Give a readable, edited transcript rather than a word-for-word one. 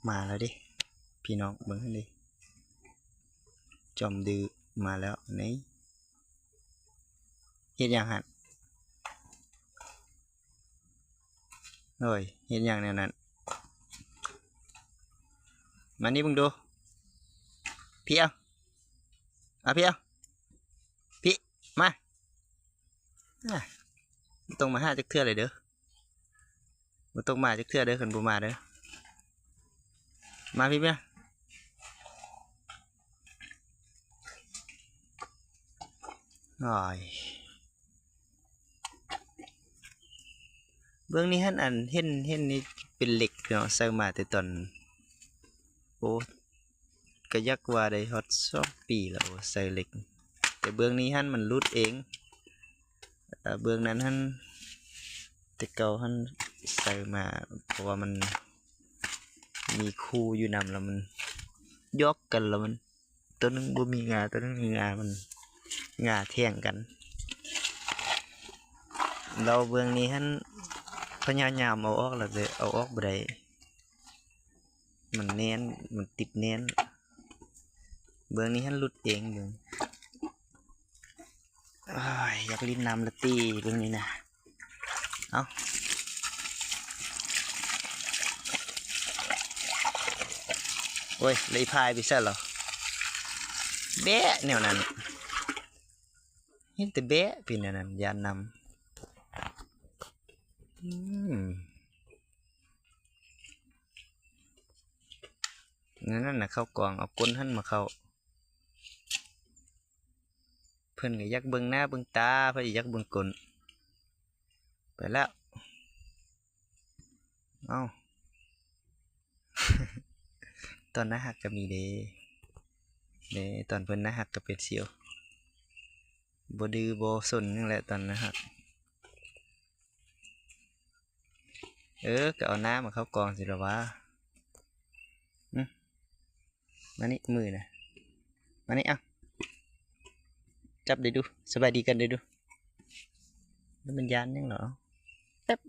มาแล้วดิพี่น้องเบิ่งให้ดิจอมดื้อมาแล้วนี่เฮ็ดอย่างหันโอ้ยเฮ็ดอย่างแนวนั้นมานี่มึงดูพี่เอาพี่พี่มาต้องมาหาจักเทื่อเลยเด้อบ่ต้องมาจักเทื่อเด้อคันบ่มาเด้อมาพี่เบี้ยโอ้ยเบื้องนี้ฮั่นอันเห็นนี่เป็นเหล็กเนาะใส่มาแต่ตอนโอ้ก็ยักว่าได้ฮอต2 ปีแล้วใส่เหล็กแต่เบื้องนี้ฮั่นมันรุดเองเบื้องนั้นฮั่นแต่เก่าฮั่นใส่มาเพราะว่ามันมีคู่อยู่นำแล้วมันยกกันแล้วมันตัวนึงบ่มีงาตัวนึงมีงามันงาแท่งกันเราเบื้องนี้ฮั่นพยายามเอาออกแล้วแต่เอาออกบ่ได้มันแน่นมันติดแน่นเบื้องนี้ฮั่นหลุดเองเบื้องอยากลิ้นน้ำละตีเบื้องนี้นะเอาโอ้ยเลยพายไปซะเหรอแบะแนวนั้นเห็นแต่แบะพี่แนวนั้นยานนำนั่นน่ะเข้ากล่องเอาก้นหั่นมาเข้าเพิ่นก็ยักเบิ่งหน้าเบิ่งตาเพิ่นยักเบิ่งก้นไปแล้วเอ้า ตอนน่าหักก็มีเด้ตอนเพิ่นน่าหักก็เป็นเสียวบ่ดื้อบ่สนนั่นแหละตอนน่าหักก็เอาน้ำมาเข้ากองสิละวะมานี่มือนะมานี่จับได้ดูสบายดีกันได้ดูแล้วมันยานยังเหรอแป๊บ